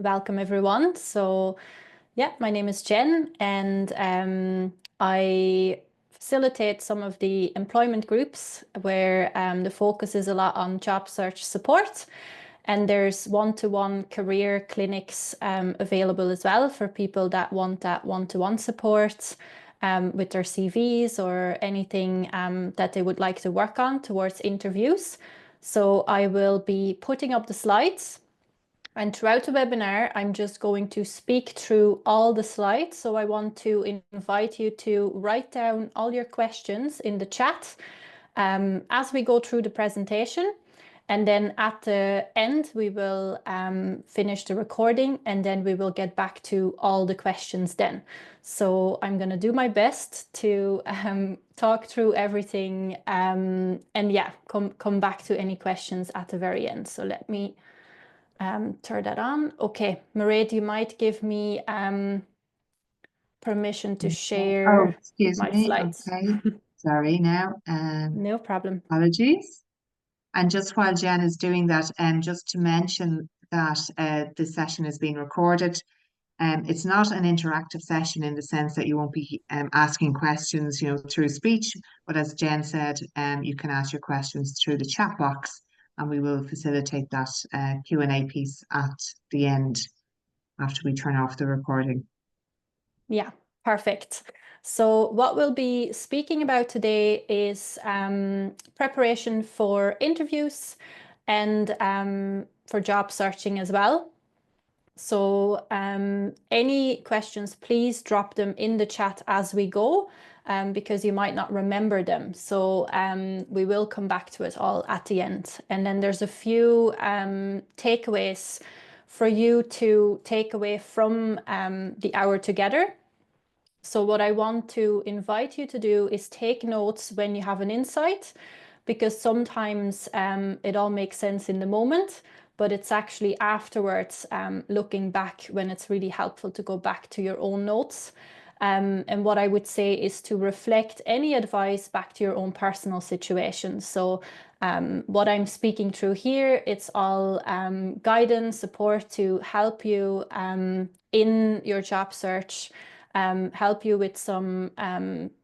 welcome everyone. So yeah, my name is Jen, and I facilitate some of the employment groups where the focus is a lot on job search support. And there's one-to-one career clinics available as well for people that want that one-to-one support with their CVs or anything that they would like to work on towards interviews. So I will be putting up the slides, and throughout the webinar, I'm just going to speak through all the slides. So I want to invite you to write down all your questions in the chat as we go through the presentation. And then at the end, we will finish the recording, and then we will get back to all the questions then. So I'm going to do my best to talk through everything and yeah, come back to any questions at the very end. So let me turn that on. Okay, Mairéad, you might give me permission to share my slides. Okay, sorry now. No problem. Apologies. And just while Jen is doing that, just to mention that this session is being recorded. It's not an interactive session in the sense that you won't be asking questions, through speech. But as Jen said, you can ask your questions through the chat box, and we will facilitate that Q&A piece at the end after we turn off the recording. Yeah, perfect. So what we'll be speaking about today is preparation for interviews and for job searching as well. So any questions, please drop them in the chat as we go, because you might not remember them. So we will come back to it all at the end. And then there's a few takeaways for you to take away from the hour together. So what I want to invite you to do is take notes when you have an insight, because sometimes it all makes sense in the moment, but it's actually afterwards, looking back, when it's really helpful to go back to your own notes. And what I would say is to reflect any advice back to your own personal situation. So what I'm speaking through here, it's all guidance, support to help you in your job search, help you with some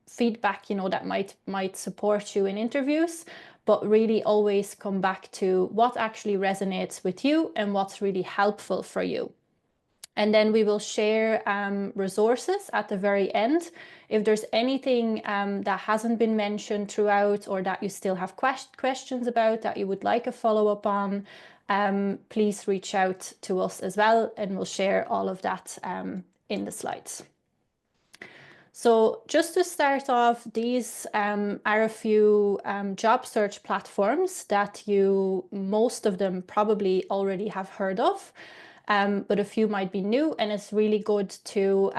feedback, that might support you in interviews, but really always come back to what actually resonates with you and what's really helpful for you. And then we will share resources at the very end. If there's anything that hasn't been mentioned throughout, or that you still have questions about that you would like a follow-up on, please reach out to us as well, and we'll share all of that in the slides. So just to start off, these are a few job search platforms that most of them probably already have heard of, but a few might be new, and it's really good to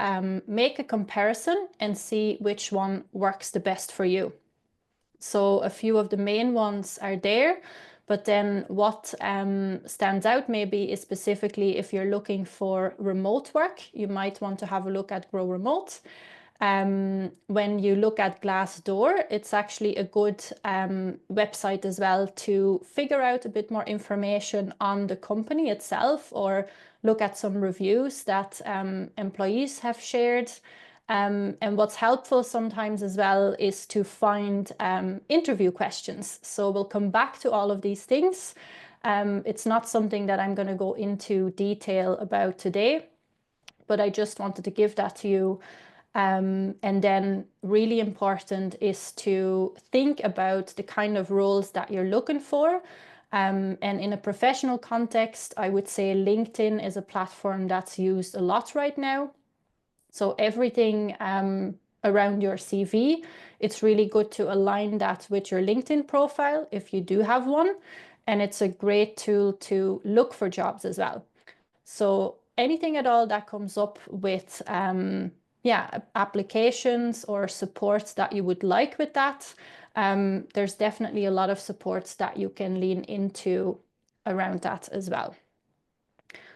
make a comparison and see which one works the best for you. So a few of the main ones are there, but then what stands out maybe is specifically if you're looking for remote work, you might want to have a look at Grow Remote. When you look at Glassdoor, it's actually a good website as well to figure out a bit more information on the company itself, or look at some reviews that employees have shared. And what's helpful sometimes as well is to find interview questions. So we'll come back to all of these things. It's not something that I'm going to go into detail about today, but I just wanted to give that to you. And then really important is to think about the kind of roles that you're looking for. And in a professional context, I would say LinkedIn is a platform that's used a lot right now. So everything around your CV, it's really good to align that with your LinkedIn profile if you do have one. And it's a great tool to look for jobs as well. So anything at all that comes up with applications or supports that you would like with that, there's definitely a lot of supports that you can lean into around that as well.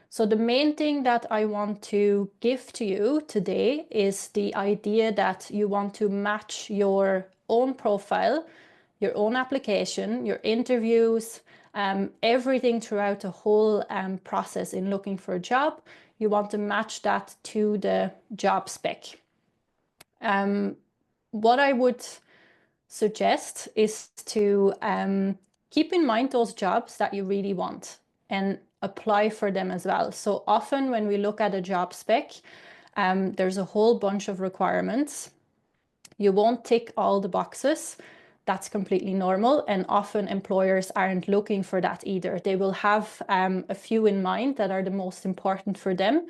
So the main thing that I want to give to you today is the idea that you want to match your own profile, your own application, your interviews, Everything throughout the whole process in looking for a job, you want to match that to the job spec. What I would suggest is to keep in mind those jobs that you really want and apply for them as well. So often when we look at a job spec, there's a whole bunch of requirements. You won't tick all the boxes. That's completely normal. And often employers aren't looking for that either. They will have a few in mind that are the most important for them.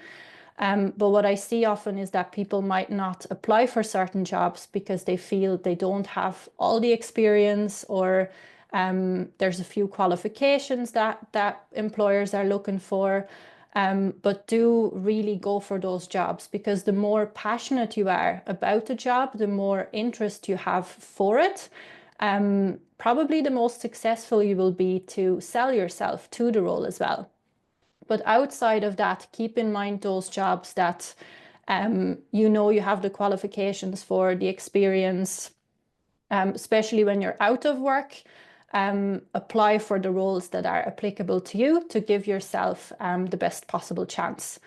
But what I see often is that people might not apply for certain jobs because they feel they don't have all the experience, or there's a few qualifications that employers are looking for. But do really go for those jobs, because the more passionate you are about the job, the more interest you have for it, probably the most successful you will be to sell yourself to the role as well. But outside of that, keep in mind those jobs that you know you have the qualifications for, the experience, especially when you're out of work. Apply for the roles that are applicable to you to give yourself the best possible chance.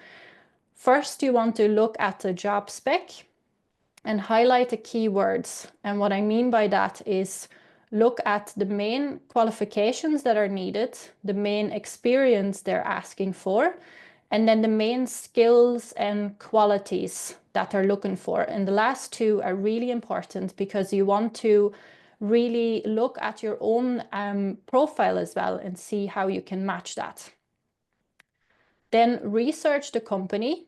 First, you want to look at the job spec and highlight the keywords. And what I mean by that is look at the main qualifications that are needed, the main experience they're asking for, and then the main skills and qualities that they're looking for. And the last two are really important because you want to really look at your own profile as well and see how you can match that. Then research the company,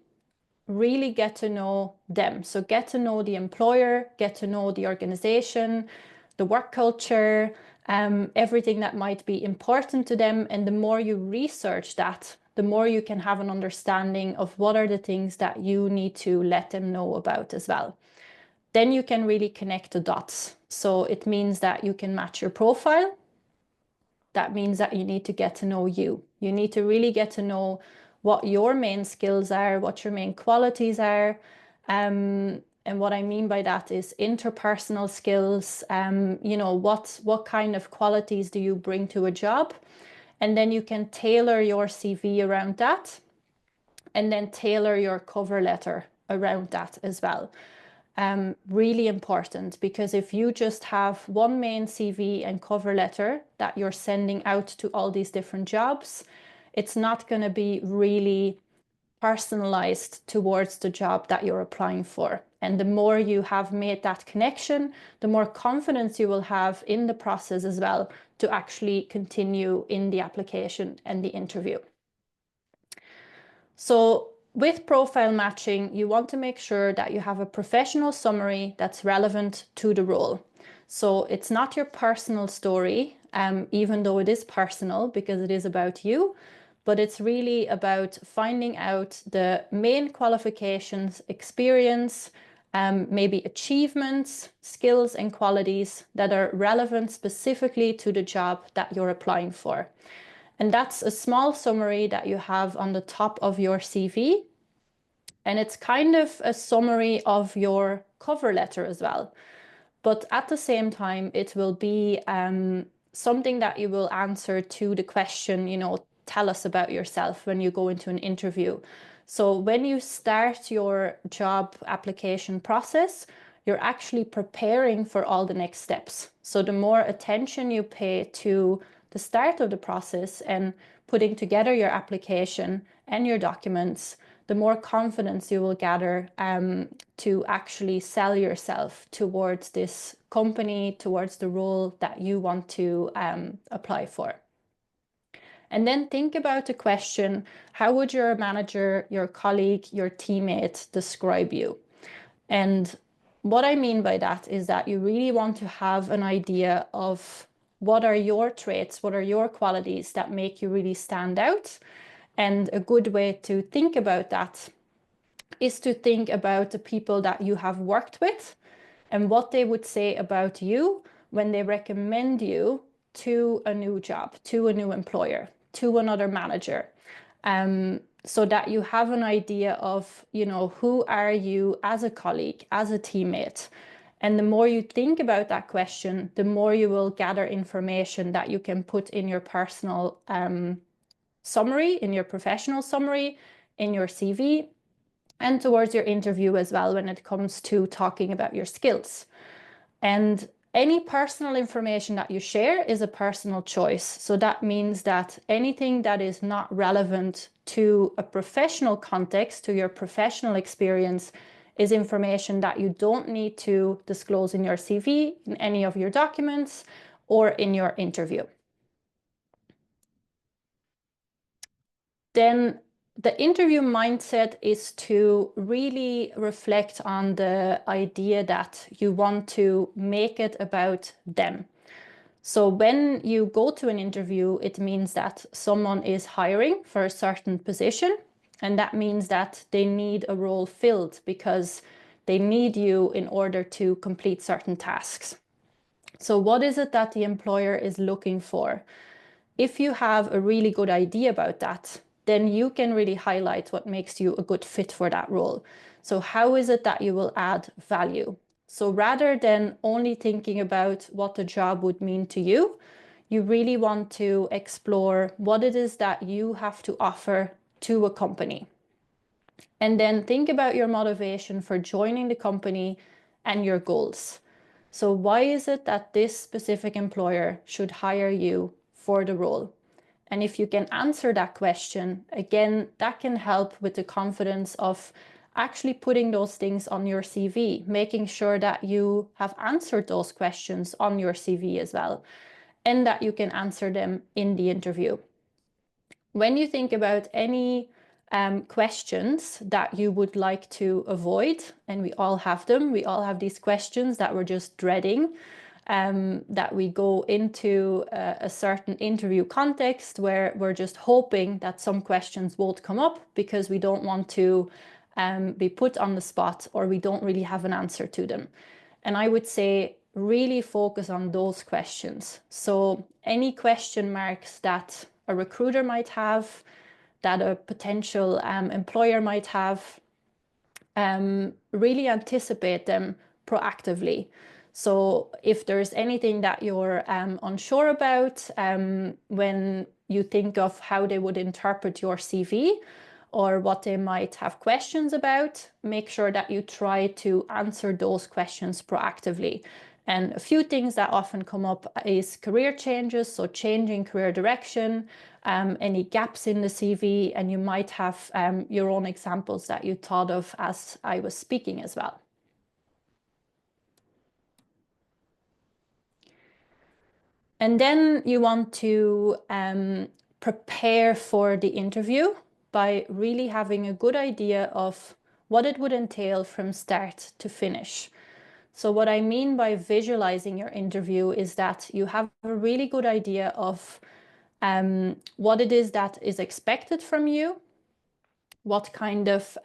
really get to know them. So get to know the employer, get to know the organization, the work culture, everything that might be important to them. And the more you research that, the more you can have an understanding of what are the things that you need to let them know about as well. Then you can really connect the dots. So it means that you can match your profile. That means that you need to get to know you. You need to really get to know what your main skills are, what your main qualities are. And what I mean by that is interpersonal skills. You know, what kind of qualities do you bring to a job? And then you can tailor your CV around that, and then tailor your cover letter around that as well. Really important, because if you just have one main CV and cover letter that you're sending out to all these different jobs, it's not going to be really personalized towards the job that you're applying for. And the more you have made that connection, the more confidence you will have in the process as well to actually continue in the application and the interview. So with profile matching, you want to make sure that you have a professional summary that's relevant to the role. So it's not your personal story, even though it is personal because it is about you, but it's really about finding out the main qualifications, experience, maybe achievements, skills and qualities that are relevant specifically to the job that you're applying for. And that's a small summary that you have on the top of your CV. And it's kind of a summary of your cover letter as well. But at the same time, it will be something that you will answer to the question, you know, tell us about yourself when you go into an interview. So when you start your job application process, you're actually preparing for all the next steps. So the more attention you pay to the start of the process and putting together your application and your documents, the more confidence you will gather to actually sell yourself towards this company, towards the role that you want to apply for. And then think about the question, how would your manager, your colleague, your teammate describe you? And what I mean by that is that you really want to have an idea of what are your traits, what are your qualities that make you really stand out. And a good way to think about that is to think about the people that you have worked with and what they would say about you when they recommend you to a new job, to a new employer, to another manager. So that you have an idea of, you know, who are you as a colleague, as a teammate, And the more you think about that question, the more you will gather information that you can put in your personal summary, in your professional summary, in your CV, and towards your interview as well when it comes to talking about your skills. And any personal information that you share is a personal choice. So that means that anything that is not relevant to a professional context, to your professional experience, is information that you don't need to disclose in your CV, in any of your documents, or in your interview. Then the interview mindset is to really reflect on the idea that you want to make it about them. So when you go to an interview, it means that someone is hiring for a certain position, and that means that they need a role filled because they need you in order to complete certain tasks. So what is it that the employer is looking for? If you have a really good idea about that, then you can really highlight what makes you a good fit for that role. So how is it that you will add value? So rather than only thinking about what the job would mean to you, you really want to explore what it is that you have to offer to a company. And then think about your motivation for joining the company and your goals. So why is it that this specific employer should hire you for the role? And if you can answer that question, again, that can help with the confidence of actually putting those things on your CV, making sure that you have answered those questions on your CV as well, and that you can answer them in the interview. When you think about any questions that you would like to avoid, and we all have them, we all have these questions that we're just dreading, that we go into a certain interview context where we're just hoping that some questions won't come up because we don't want to be put on the spot or we don't really have an answer to them. And I would say really focus on those questions. So any question marks that a recruiter might have, that a potential employer might have, really anticipate them proactively. So if there's anything that you're unsure about when you think of how they would interpret your CV or what they might have questions about, make sure that you try to answer those questions proactively. And a few things that often come up is career changes, so changing career direction, any gaps in the CV, and you might have your own examples that you thought of as I was speaking as well. And then you want to prepare for the interview by really having a good idea of what it would entail from start to finish. So what I mean by visualizing your interview is that you have a really good idea of what it is that is expected from you, what kind of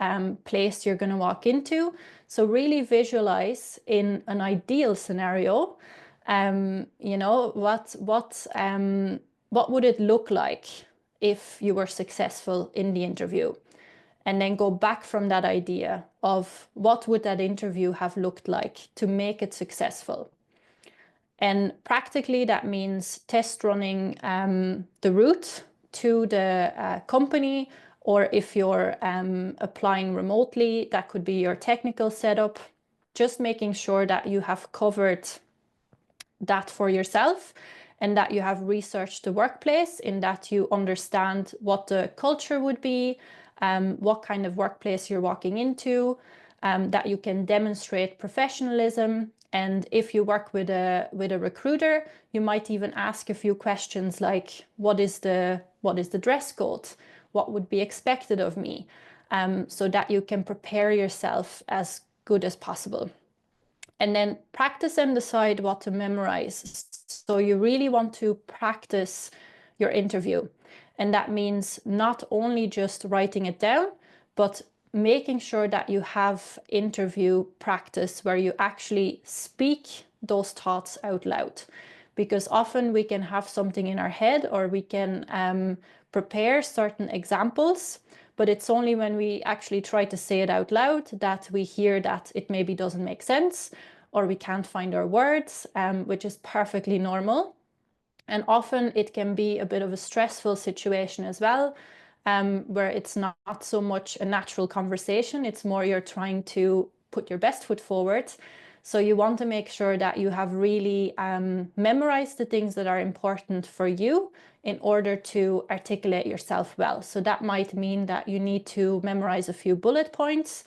place you're going to walk into. So really visualize in an ideal scenario, you know, what would it look like if you were successful in the interview? And then go back from that idea of what would that interview have looked like to make it successful. And practically that means test running the route to the company, or if you're applying remotely, that could be your technical setup, just making sure that you have covered that for yourself and that you have researched the workplace, in that you understand what the culture would be, what kind of workplace you're walking into, that you can demonstrate professionalism. And if you work with a recruiter, you might even ask a few questions like, what is the dress code? What would be expected of me? So that you can prepare yourself as good as possible. And then practice and decide what to memorize. So you really want to practice your interview. And that means not only just writing it down, but making sure that you have interview practice where you actually speak those thoughts out loud. Because often we can have something in our head, or we can prepare certain examples, but it's only when we actually try to say it out loud that we hear that it maybe doesn't make sense, or we can't find our words, which is perfectly normal. And often it can be a bit of a stressful situation as well, where it's not so much a natural conversation. It's more you're trying to put your best foot forward. So you want to make sure that you have really memorized the things that are important for you in order to articulate yourself well. So that might mean that you need to memorize a few bullet points,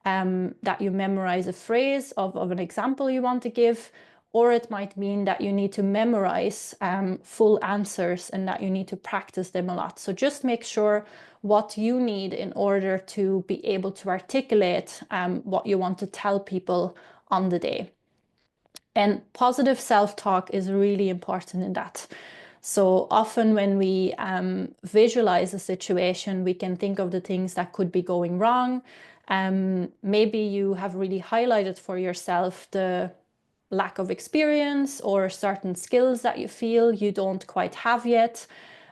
that you memorize a phrase of an example you want to give, or it might mean that you need to memorize full answers and that you need to practice them a lot. So just make sure what you need in order to be able to articulate what you want to tell people on the day. And positive self-talk is really important in that. So often when we visualize a situation, we can think of the things that could be going wrong. Maybe you have really highlighted for yourself the lack of experience or certain skills that you feel you don't quite have yet.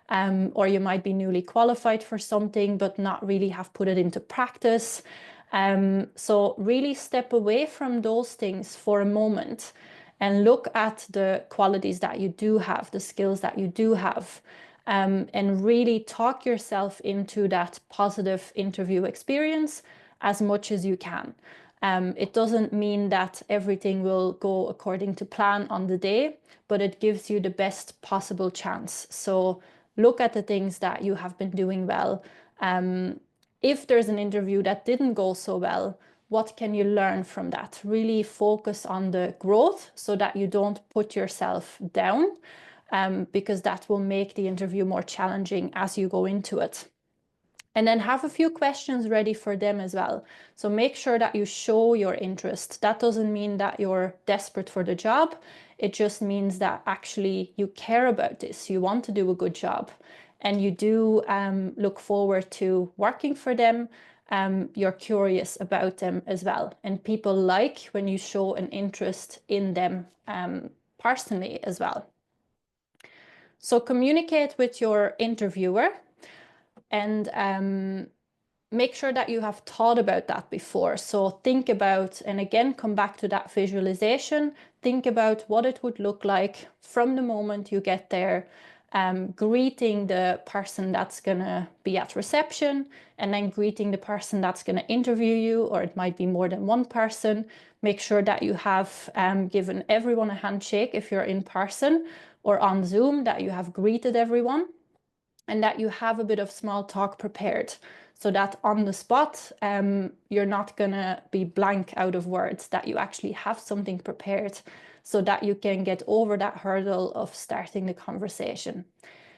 Or you might be newly qualified for something, but not really have put it into practice. So really step away from those things for a moment and look at the qualities that you do have, the skills that you do have, and really talk yourself into that positive interview experience as much as you can. It doesn't mean that everything will go according to plan on the day, but it gives you the best possible chance. So look at the things that you have been doing well. If there's an interview that didn't go so well, what can you learn from that? Really focus on the growth so that you don't put yourself down, because that will make the interview more challenging as you go into it. And then have a few questions ready for them as well. So make sure that you show your interest. That doesn't mean that you're desperate for the job. It just means that actually you care about this. You want to do a good job and you do look forward to working for them. You're curious about them as well. And people like when you show an interest in them personally as well. So communicate with your interviewer and make sure that you have thought about that before. So think about, and again, come back to that visualization. Think about what it would look like from the moment you get there, greeting the person that's going to be at reception, and then greeting the person that's going to interview you, or it might be more than one person. Make sure that you have given everyone a handshake if you're in person, or on Zoom, that you have greeted everyone, and that you have a bit of small talk prepared, so that on the spot, you're not gonna be blank out of words, that you actually have something prepared so that you can get over that hurdle of starting the conversation.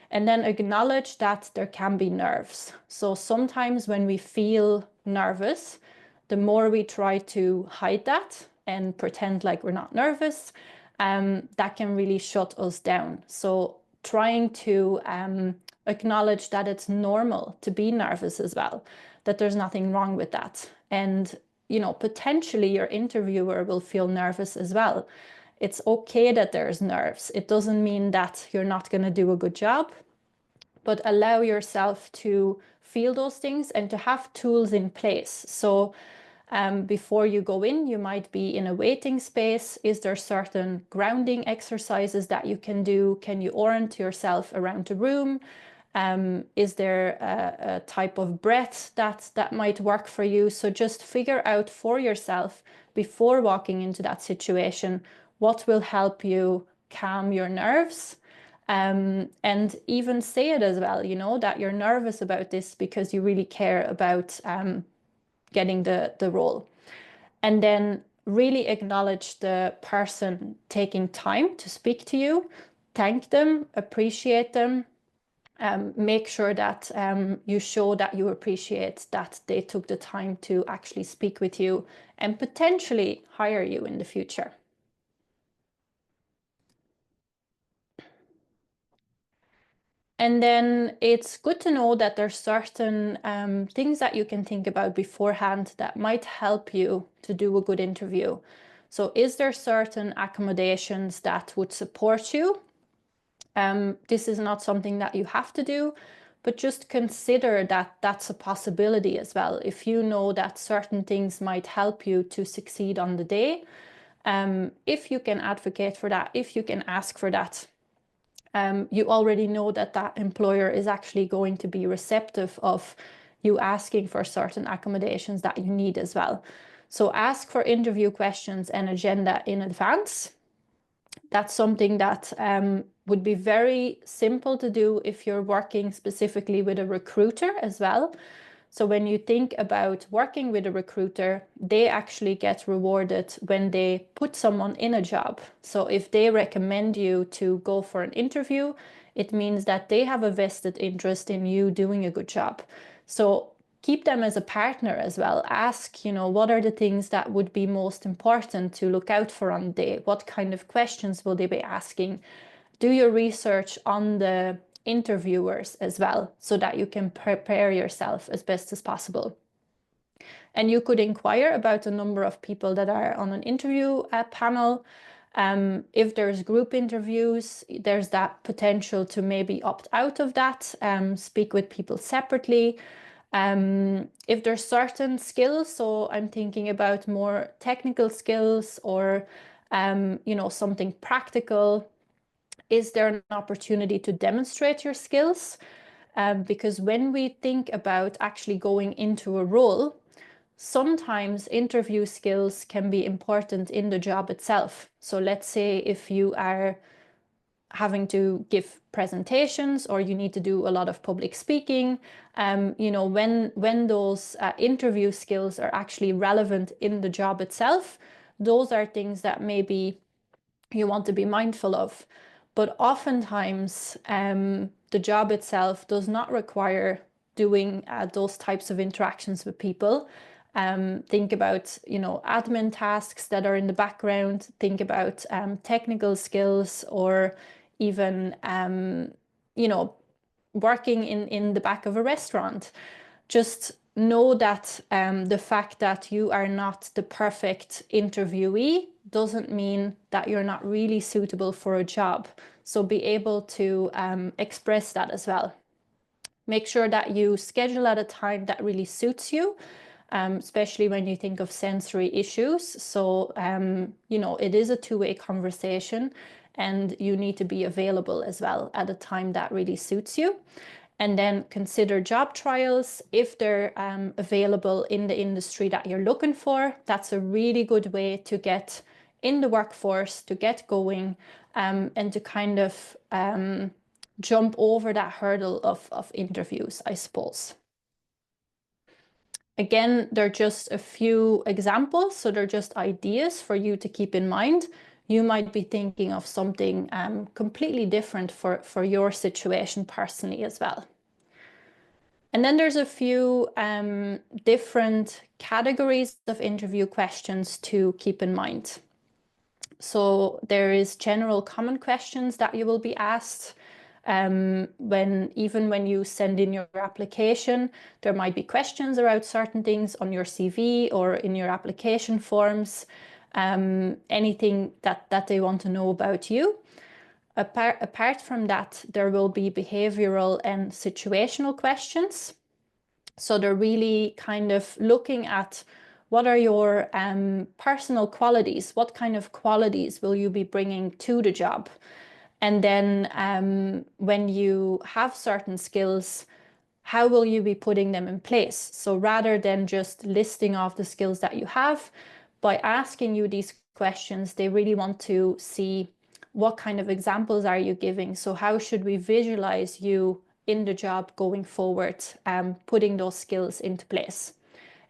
And then acknowledge that there can be nerves. So sometimes when we feel nervous, the more we try to hide that and pretend like we're not nervous, that can really shut us down. So trying to acknowledge that it's normal to be nervous as well, that there's nothing wrong with that. And, you know, potentially your interviewer will feel nervous as well. It's okay that there's nerves. It doesn't mean that you're not going to do a good job, but allow yourself to feel those things and to have tools in place. So before you go in, you might be in a waiting space. Is there certain grounding exercises that you can do? Can you orient yourself around the room? Is there a type of breath that might work for you? So just figure out for yourself before walking into that situation, what will help you calm your nerves. And even say it as well, you know, that you're nervous about this because you really care about getting the role. And then really acknowledge the person taking time to speak to you, thank them, appreciate them. Make sure that you show that you appreciate that they took the time to actually speak with you and potentially hire you in the future. And then it's good to know that there's certain things that you can think about beforehand that might help you to do a good interview. So is there certain accommodations that would support you? This is not something that you have to do, but just consider that that's a possibility as well. If you know that certain things might help you to succeed on the day, If you can advocate for that, if you can ask for that, you already know that that employer is actually going to be receptive of you asking for certain accommodations that you need as well. So ask for interview questions and agenda in advance. That's something that would be very simple to do if you're working specifically with a recruiter as well. So when you think about working with a recruiter, they actually get rewarded when they put someone in a job. So if they recommend you to go for an interview, it means that they have a vested interest in you doing a good job. So keep them as a partner as well. Ask, what are the things that would be most important to look out for on the day? What kind of questions will they be asking? Do your research on the interviewers as well, so that you can prepare yourself as best as possible. And you could inquire about the number of people that are on an interview panel. If there's group interviews, there's that potential to maybe opt out of that, speak with people separately. If there's certain skills, so I'm thinking about more technical skills or, something practical, is there an opportunity to demonstrate your skills? Because when we think about actually going into a role, sometimes interview skills can be important in the job itself. So let's say if you are having to give presentations or you need to do a lot of public speaking, when those interview skills are actually relevant in the job itself, those are things that maybe you want to be mindful of. But oftentimes, the job itself does not require doing those types of interactions with people. Think about, admin tasks that are in the background. Think about technical skills, or even, working in the back of a restaurant. Just know that the fact that you are not the perfect interviewee doesn't mean that you're not really suitable for a job. So be able to express that as well. Make sure that you schedule at a time that really suits you, especially when you think of sensory issues. So, it is a two-way conversation, and you need to be available as well at a time that really suits you. And then consider job trials if they're available in the industry that you're looking for. That's a really good way to get in the workforce, to get going, and to kind of jump over that hurdle of interviews, I suppose. Again, they're just a few examples, so they're just ideas for you to keep in mind. You might be thinking of something completely different for your situation personally as well. And then there's a few different categories of interview questions to keep in mind. So there is general common questions that you will be asked. Even when you send in your application, there might be questions around certain things on your CV or in your application forms, anything that they want to know about you. Apart from that, there will be behavioral and situational questions. So they're really kind of looking at what are your personal qualities? What kind of qualities will you be bringing to the job? And then when you have certain skills, how will you be putting them in place? So rather than just listing off the skills that you have, by asking you these questions, they really want to see what kind of examples are you giving? So how should we visualize you in the job going forward, putting those skills into place?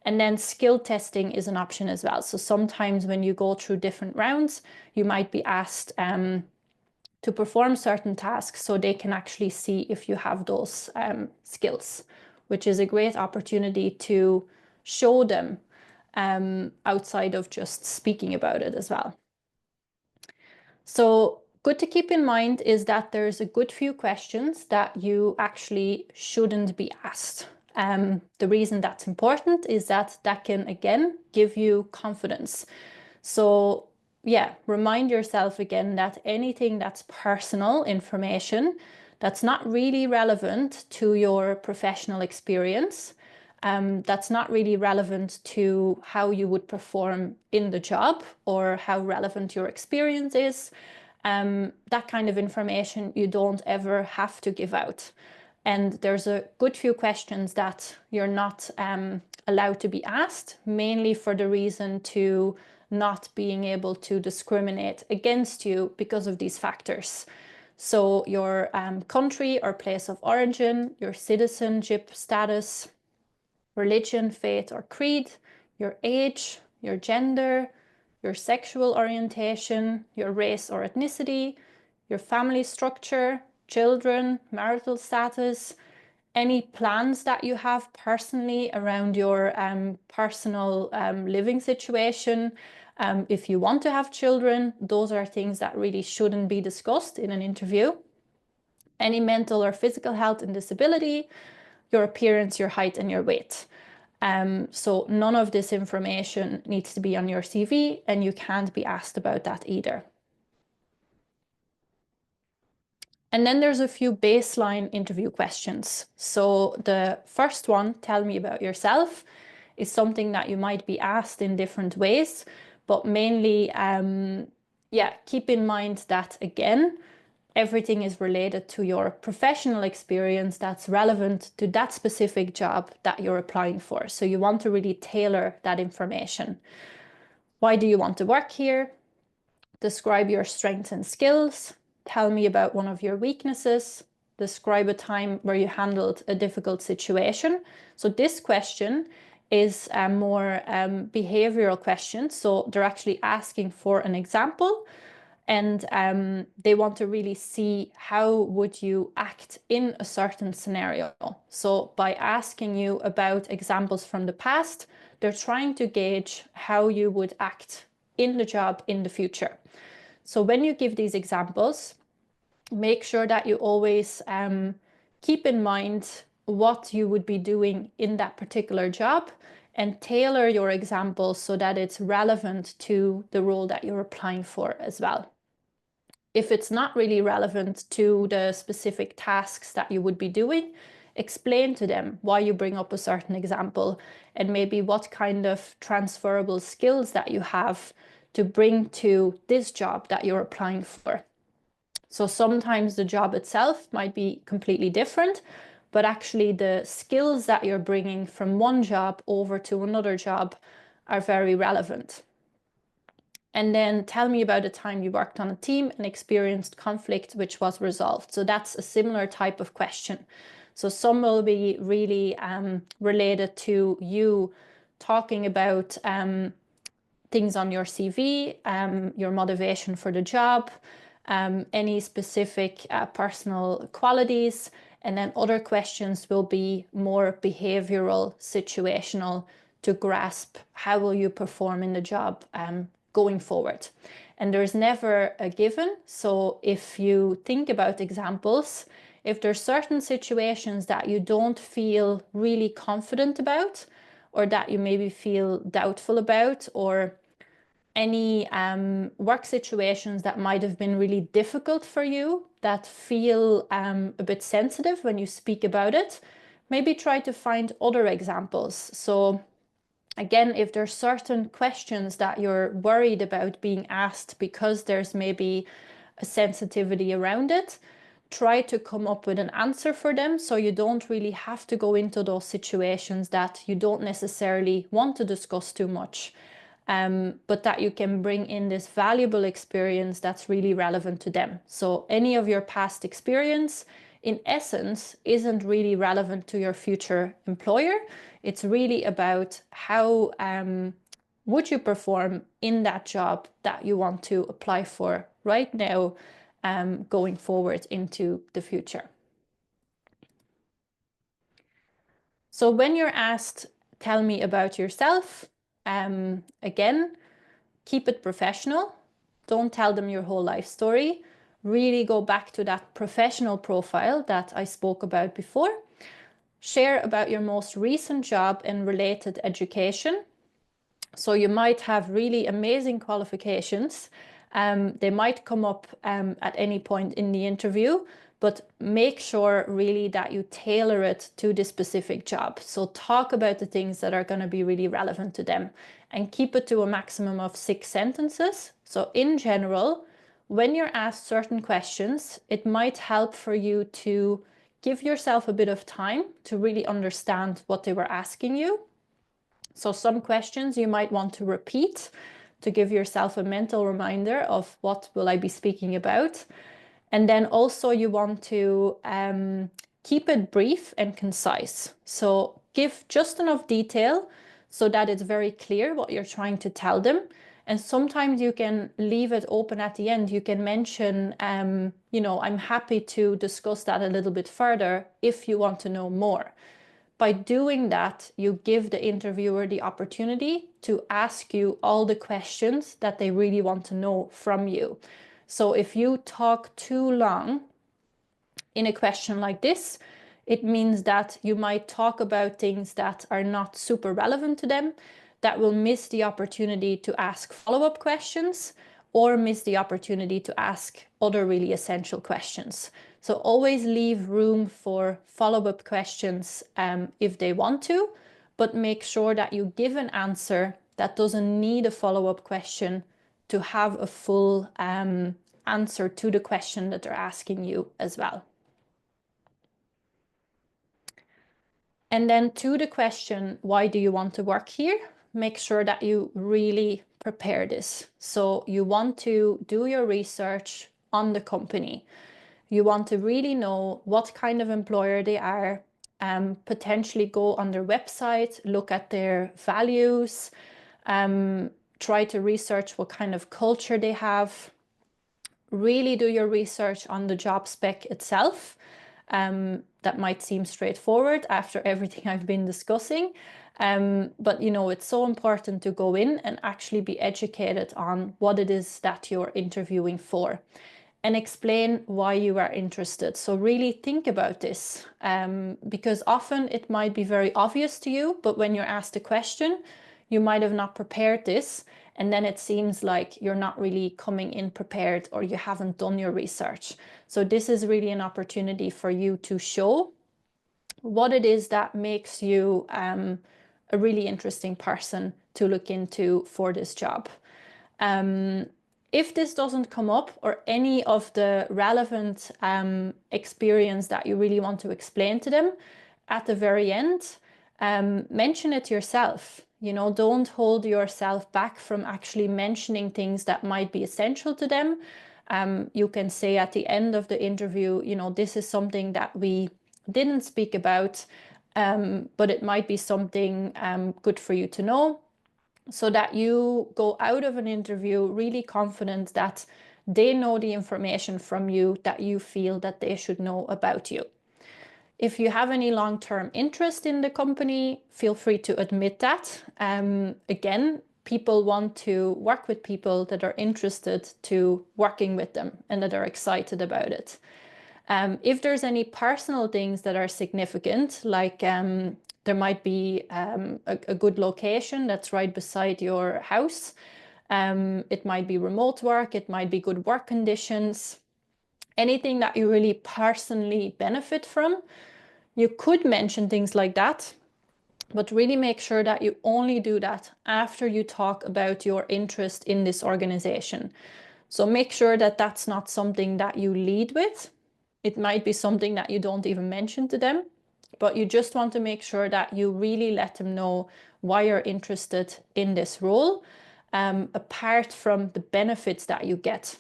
And then skill testing is an option as well. So sometimes when you go through different rounds, you might be asked to perform certain tasks so they can actually see if you have those skills, which is a great opportunity to show them outside of just speaking about it as well. So good to keep in mind is that there's a good few questions that you actually shouldn't be asked. The reason that's important is that can, again, give you confidence. So yeah, remind yourself again that anything that's personal information that's not really relevant to your professional experience, that's not really relevant to how you would perform in the job or how relevant your experience is. That kind of information you don't ever have to give out. And there's a good few questions that you're not allowed to be asked, mainly for the reason to not being able to discriminate against you because of these factors. So your country or place of origin, your citizenship status, religion, faith, or creed, your age, your gender, your sexual orientation, your race or ethnicity, your family structure, children, marital status, any plans that you have personally around your personal living situation. If you want to have children, those are things that really shouldn't be discussed in an interview. Any mental or physical health and disability, your appearance, your height, and your weight. So none of this information needs to be on your CV, and you can't be asked about that either. And then there's a few baseline interview questions. So the first one, tell me about yourself, is something that you might be asked in different ways, but mainly, keep in mind that, again, everything is related to your professional experience that's relevant to that specific job that you're applying for. So you want to really tailor that information. Why do you want to work here? Describe your strengths and skills. Tell me about one of your weaknesses. Describe a time where you handled a difficult situation. So this question is a more behavioral question. So they're actually asking for an example, and they want to really see how would you act in a certain scenario. So by asking you about examples from the past, they're trying to gauge how you would act in the job in the future. So when you give these examples, make sure that you always keep in mind what you would be doing in that particular job and tailor your examples so that it's relevant to the role that you're applying for as well. If it's not really relevant to the specific tasks that you would be doing, explain to them why you bring up a certain example and maybe what kind of transferable skills that you have to bring to this job that you're applying for. So sometimes the job itself might be completely different, but actually the skills that you're bringing from one job over to another job are very relevant. And then tell me about a time you worked on a team and experienced conflict which was resolved. So that's a similar type of question. So some will be really related to you talking about things on your CV, your motivation for the job, any specific personal qualities. And then other questions will be more behavioral, situational, to grasp how will you perform in the job going forward. And there's never a given. So if you think about examples, if there's certain situations that you don't feel really confident about, or that you maybe feel doubtful about, or any work situations that might have been really difficult for you that feel a bit sensitive when you speak about it, maybe try to find other examples. So again, if there's certain questions that you're worried about being asked because there's maybe a sensitivity around it, try to come up with an answer for them so you don't really have to go into those situations that you don't necessarily want to discuss too much, but that you can bring in this valuable experience that's really relevant to them. So any of your past experience, in essence, isn't really relevant to your future employer. It's really about how would you perform in that job that you want to apply for right now, going forward into the future. So when you're asked, tell me about yourself, again, keep it professional. Don't tell them your whole life story. Really go back to that professional profile that I spoke about before. Share about your most recent job and related education. So you might have really amazing qualifications. They might come up at any point in the interview, but make sure really that you tailor it to the specific job. So talk about the things that are going to be really relevant to them and keep it to a maximum of 6 sentences. So in general, when you're asked certain questions, it might help for you to give yourself a bit of time to really understand what they were asking you. So some questions you might want to repeat to give yourself a mental reminder of what will I be speaking about. And then also you want to keep it brief and concise. So give just enough detail so that it's very clear what you're trying to tell them. And sometimes you can leave it open at the end. You can mention, I'm happy to discuss that a little bit further if you want to know more. By doing that, you give the interviewer the opportunity to ask you all the questions that they really want to know from you. So if you talk too long in a question like this, it means that you might talk about things that are not super relevant to them, that will miss the opportunity to ask follow-up questions or miss the opportunity to ask other really essential questions. So always leave room for follow-up questions if they want to, but make sure that you give an answer that doesn't need a follow-up question to have a full answer to the question that they're asking you as well. And then to the question, why do you want to work here? Make sure that you really prepare this. So you want to do your research on the company. You want to really know what kind of employer they are, potentially go on their website, look at their values, try to research what kind of culture they have. Really do your research on the job spec itself. That might seem straightforward after everything I've been discussing. But it's so important to go in and actually be educated on what it is that you're interviewing for and explain why you are interested. So really think about this, because often it might be very obvious to you, but when you're asked a question, you might have not prepared this, and then it seems like you're not really coming in prepared or you haven't done your research. So this is really an opportunity for you to show what it is that makes you a really interesting person to look into for this job. If this doesn't come up or any of the relevant experience that you really want to explain to them at the very end, mention it yourself. Don't hold yourself back from actually mentioning things that might be essential to them. You can say at the end of the interview, this is something that we didn't speak about, but it might be something good for you to know, so that you go out of an interview really confident that they know the information from you that you feel that they should know about you. If you have any long-term interest in the company, feel free to admit that. Again, people want to work with people that are interested to working with them and that are excited about it. If there's any personal things that are significant, like there might be a good location that's right beside your house. It might be remote work, it might be good work conditions, anything that you really personally benefit from. You could mention things like that, but really make sure that you only do that after you talk about your interest in this organization. So make sure that that's not something that you lead with. It might be something that you don't even mention to them, but you just want to make sure that you really let them know why you're interested in this role, apart from the benefits that you get.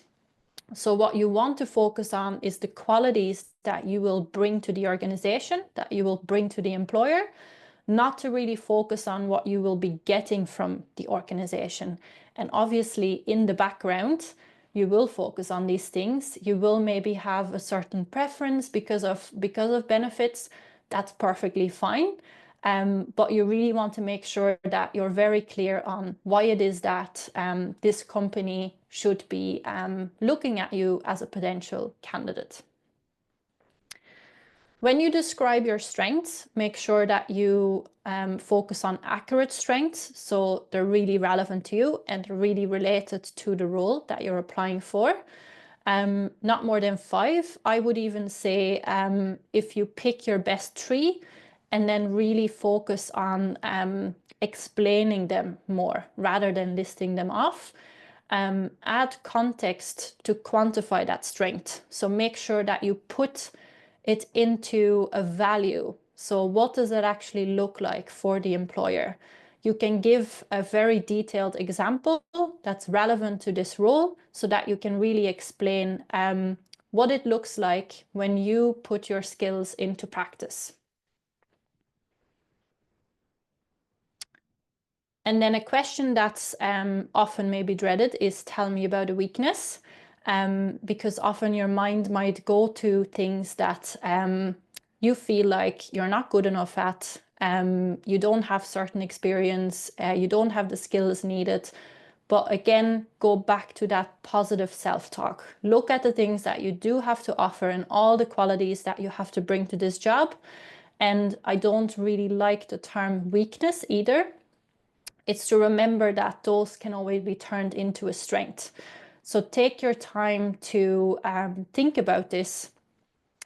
So what you want to focus on is the qualities that you will bring to the organization, that you will bring to the employer, not to really focus on what you will be getting from the organization. And obviously in the background, you will focus on these things. You will maybe have a certain preference because of benefits. That's perfectly fine. But you really want to make sure that you're very clear on why it is that this company should be looking at you as a potential candidate. When you describe your strengths, make sure that you focus on accurate strengths, so they're really relevant to you and really related to the role that you're applying for. not more than 5. I would even say if you pick your best 3 and then really focus on explaining them more rather than listing them off. Add context to quantify that strength. So make sure that you put it into a value. So what does it actually look like for the employer? You can give a very detailed example that's relevant to this role so that you can really explain what it looks like when you put your skills into practice. And then a question that's often maybe dreaded is tell me about a weakness, because often your mind might go to things that you feel like you're not good enough at, you don't have certain experience, you don't have the skills needed. But again, go back to that positive self-talk. Look at the things that you do have to offer and all the qualities that you have to bring to this job. And I don't really like the term weakness either. It's to remember that those can always be turned into a strength. So take your time to think about this.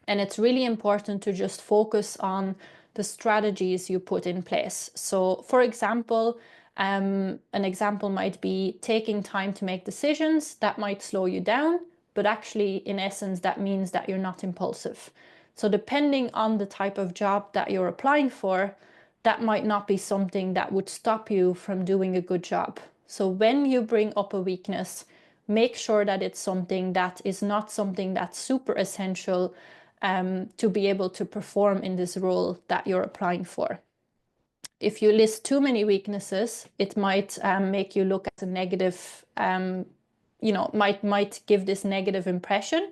And it's really important to just focus on the strategies you put in place. So for example, an example might be taking time to make decisions. That might slow you down, but actually in essence, that means that you're not impulsive. So depending on the type of job that you're applying for, that might not be something that would stop you from doing a good job. So when you bring up a weakness, make sure that it's something that is not something that's super essential to be able to perform in this role that you're applying for. If you list too many weaknesses, it might make you look at a negative, might give this negative impression.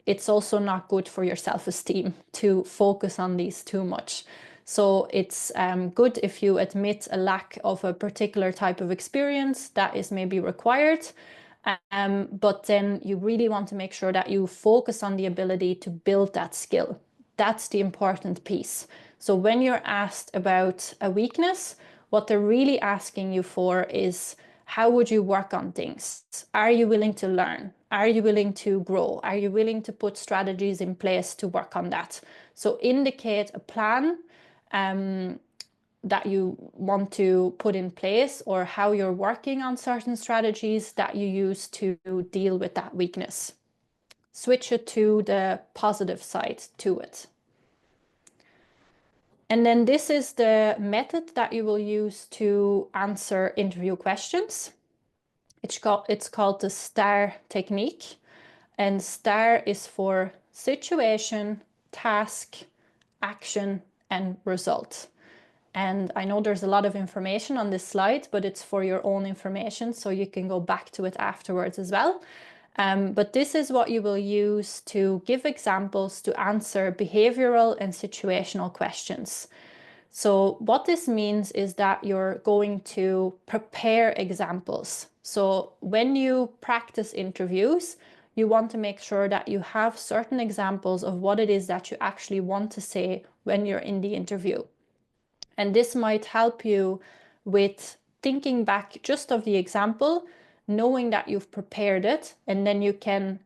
It's also not good for your self-esteem to focus on these too much. So it's good if you admit a lack of a particular type of experience that is maybe required. But then you really want to make sure that you focus on the ability to build that skill. That's the important piece. So when you're asked about a weakness, what they're really asking you for is, how would you work on things? Are you willing to learn? Are you willing to grow? Are you willing to put strategies in place to work on that? So indicate a plan that you want to put in place, or how you're working on certain strategies that you use to deal with that weakness. Switch it to the positive side to it. And then this is the method that you will use to answer interview questions. It's called the STAR technique. And STAR is for situation, task, action, and result. And I know there's a lot of information on this slide, but it's for your own information, so you can go back to it afterwards as well. But this is what you will use to give examples to answer behavioral and situational questions. So what this means is that you're going to prepare examples. So when you practice interviews, you want to make sure that you have certain examples of what it is that you actually want to say when you're in the interview. And this might help you with thinking back just of the example, knowing that you've prepared it, and then you can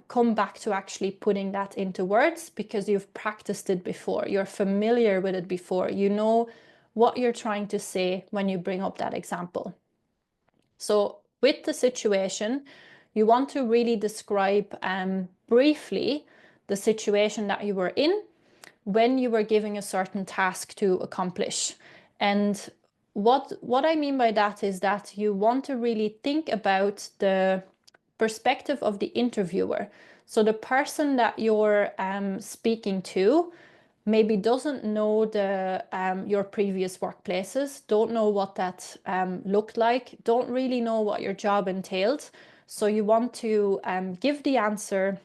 come back to actually putting that into words because you've practiced it before. You're familiar with it before. You know what you're trying to say when you bring up that example. So with the situation, you want to really describe briefly the situation that you were in when you were given a certain task to accomplish. And what I mean by that is that you want to really think about the perspective of the interviewer. So the person that you're speaking to maybe doesn't know your previous workplaces, don't know what that looked like, don't really know what your job entailed. So you want to give the answer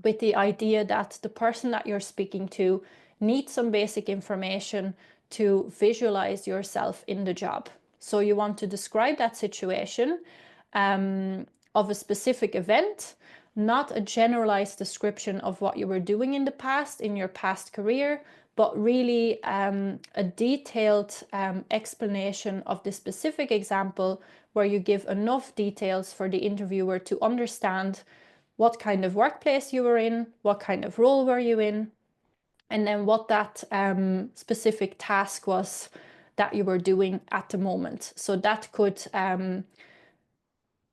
with the idea that the person that you're speaking to needs some basic information to visualize yourself in the job. So you want to describe that situation of a specific event not a generalized description of what you were doing in the past, in your past career, but really a detailed explanation of the specific example where you give enough details for the interviewer to understand what kind of workplace you were in, what kind of role were you in, and then what that specific task was that you were doing at the moment. So that could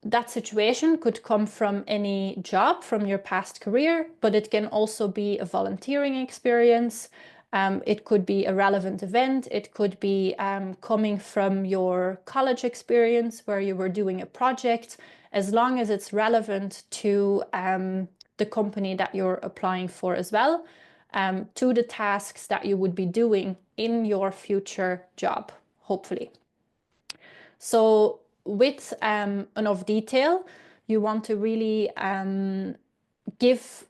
that situation could come from any job from your past career, but it can also be a volunteering experience. It could be a relevant event. It could be coming from your college experience where you were doing a project, as long as it's relevant to the company that you're applying for as well, to the tasks that you would be doing in your future job, hopefully. So with enough detail, you want to really give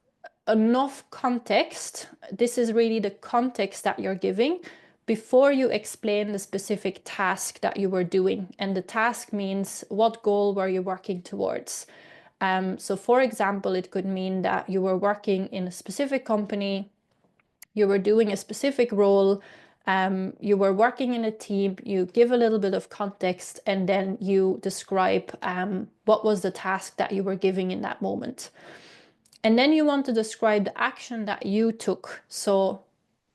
enough context. This is really the context that you're giving before you explain the specific task that you were doing. And the task means what goal were you working towards. So for example, it could mean that you were working in a specific company, you were doing a specific role, you were working in a team, you give a little bit of context, and then you describe what was the task that you were giving in that moment. And then you want to describe the action that you took. So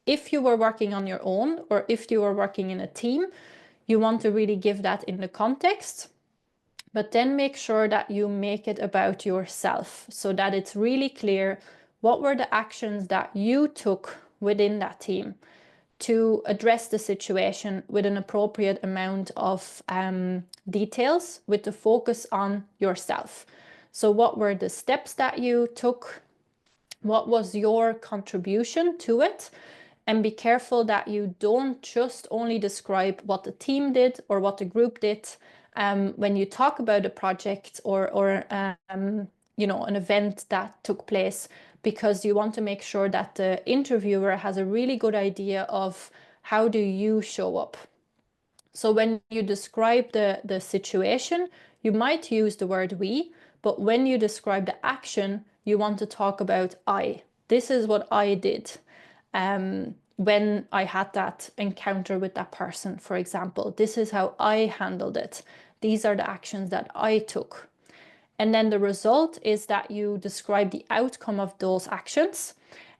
if you were working on your own or if you were working in a team, you want to really give that in the context, but then make sure that you make it about yourself so that it's really clear what were the actions that you took within that team to address the situation with an appropriate amount of details, with the focus on yourself. So what were the steps that you took? What was your contribution to it? And be careful that you don't just only describe what the team did or what the group did when you talk about a project or an event that took place, because you want to make sure that the interviewer has a really good idea of how do you show up. So when you describe the situation, you might use the word we, but when you describe the action, you want to talk about I. This is what I did when I had that encounter with that person, for example. This is how I handled it. These are the actions that I took. And then the result is that you describe the outcome of those actions,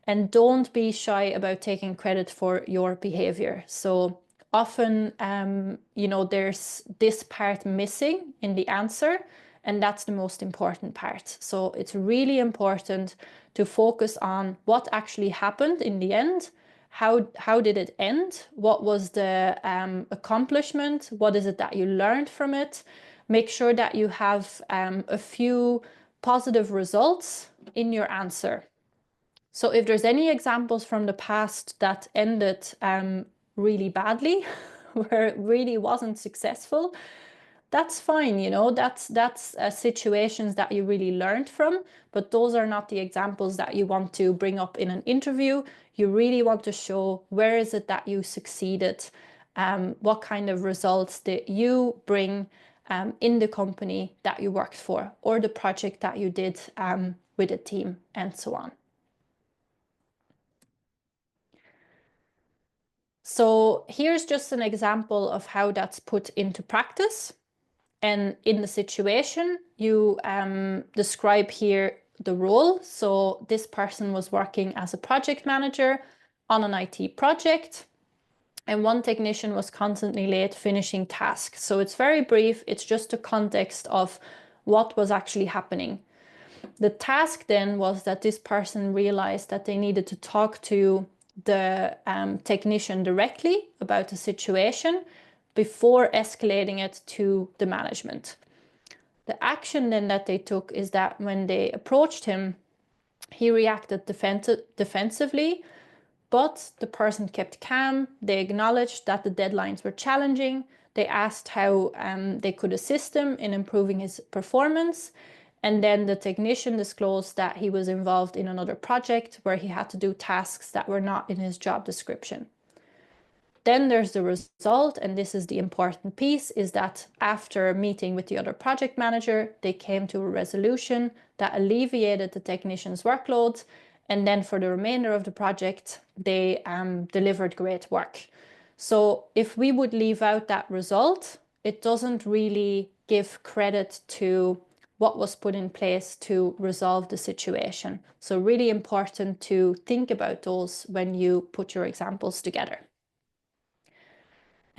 and don't be shy about taking credit for your behavior. So often, there's this part missing in the answer, and that's the most important part. So it's really important to focus on what actually happened in the end. How did it end? What was the accomplishment? What is it that you learned from it? Make sure that you have a few positive results in your answer. So if there's any examples from the past that ended really badly, where it really wasn't successful, that's fine, that's situations that you really learned from, but those are not the examples that you want to bring up in an interview. You really want to show where is it that you succeeded, what kind of results did you bring in the company that you worked for, or the project that you did with a team, and so on. So here's just an example of how that's put into practice. And in the situation, you describe here the role. So this person was working as a project manager on an IT project, and one technician was constantly late finishing tasks. So it's very brief. It's just a context of what was actually happening. The task then was that this person realized that they needed to talk to the technician directly about the situation before escalating it to the management. The action then that they took is that when they approached him, he reacted defensively, but the person kept calm. They acknowledged that the deadlines were challenging. They asked how they could assist him in improving his performance. And then the technician disclosed that he was involved in another project where he had to do tasks that were not in his job description. Then there's the result, and this is the important piece, is that after meeting with the other project manager, they came to a resolution that alleviated the technician's workload. And then for the remainder of the project, they delivered great work. So if we would leave out that result, it doesn't really give credit to what was put in place to resolve the situation. So really important to think about those when you put your examples together.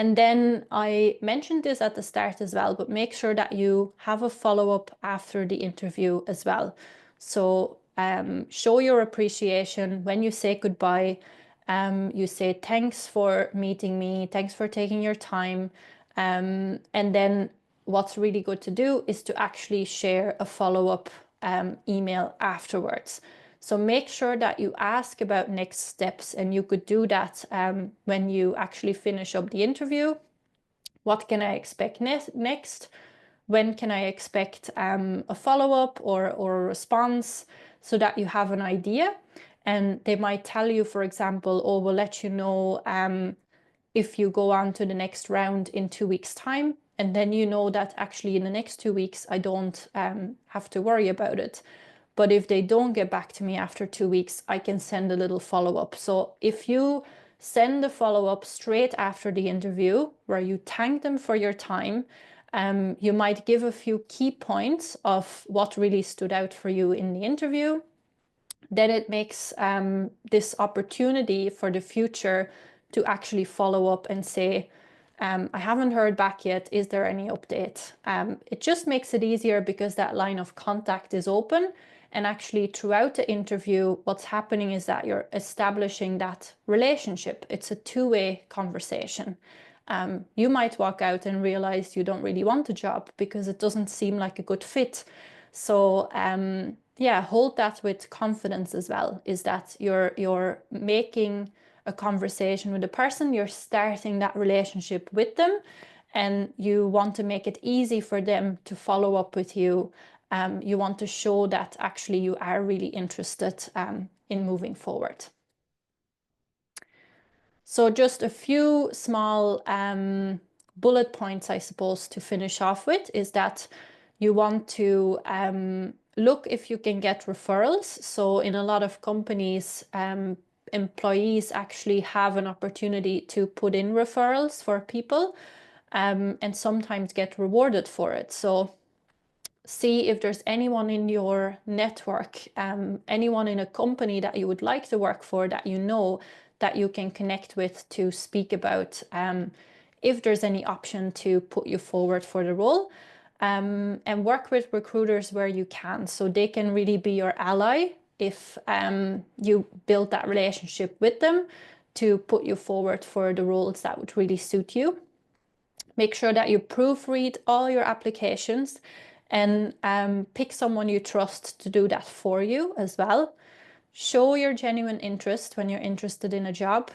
And then I mentioned this at the start as well, but make sure that you have a follow-up after the interview as well. So show your appreciation when you say goodbye. You say, thanks for meeting me, thanks for taking your time. And then what's really good to do is to actually share a follow-up email afterwards. So make sure that you ask about next steps, and you could do that when you actually finish up the interview. What can I expect next? When can I expect a follow-up or a response, so that you have an idea? And they might tell you, for example, oh, we'll let you know if you go on to the next round in 2 weeks' time. And then you know that actually in the next 2 weeks, I don't have to worry about it. But if they don't get back to me after 2 weeks, I can send a little follow-up. So if you send the follow-up straight after the interview, where you thank them for your time, you might give a few key points of what really stood out for you in the interview. Then it makes this opportunity for the future to actually follow up and say, I haven't heard back yet. Is there any update? It just makes it easier because that line of contact is open. And actually throughout the interview, what's happening is that you're establishing that relationship. It's a two-way conversation. You might walk out and realize you don't really want the job because it doesn't seem like a good fit. So yeah, hold that with confidence as well, is that you're making a conversation with a person, you're starting that relationship with them, and you want to make it easy for them to follow up with you. You want to show that actually you are really interested in moving forward. So just a few small bullet points, I suppose, to finish off with, is that you want to look if you can get referrals. So in a lot of companies, employees actually have an opportunity to put in referrals for people and sometimes get rewarded for it. So see if there's anyone in your network, anyone in a company that you would like to work for, that you know that you can connect with to speak about if there's any option to put you forward for the role, and work with recruiters where you can, so they can really be your ally if you build that relationship with them to put you forward for the roles that would really suit you. Make sure that you proofread all your applications and pick someone you trust to do that for you as well. Show your genuine interest when you're interested in a job.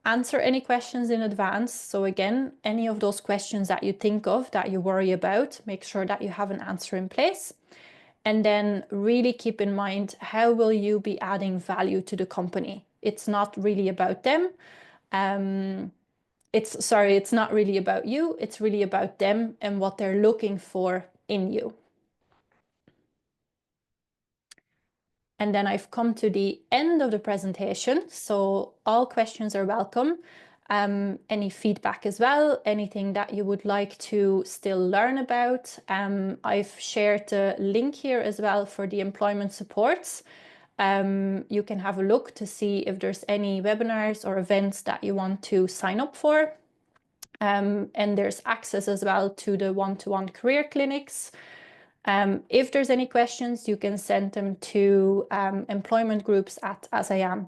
Answer any questions in advance. So again, any of those questions that you think of that you worry about, make sure that you have an answer in place. And then really keep in mind, how will you be adding value to the company? It's not really about them. It's not really about you. It's really about them and what they're looking for in you. And then I've come to the end of the presentation. So all questions are welcome. Any feedback as well, anything that you would like to still learn about. I've shared the link here as well for the employment supports. You can have a look to see if there's any webinars or events that you want to sign up for. And there's access as well to the one-to-one career clinics. If there's any questions, you can send them to employment groups at AsIAm.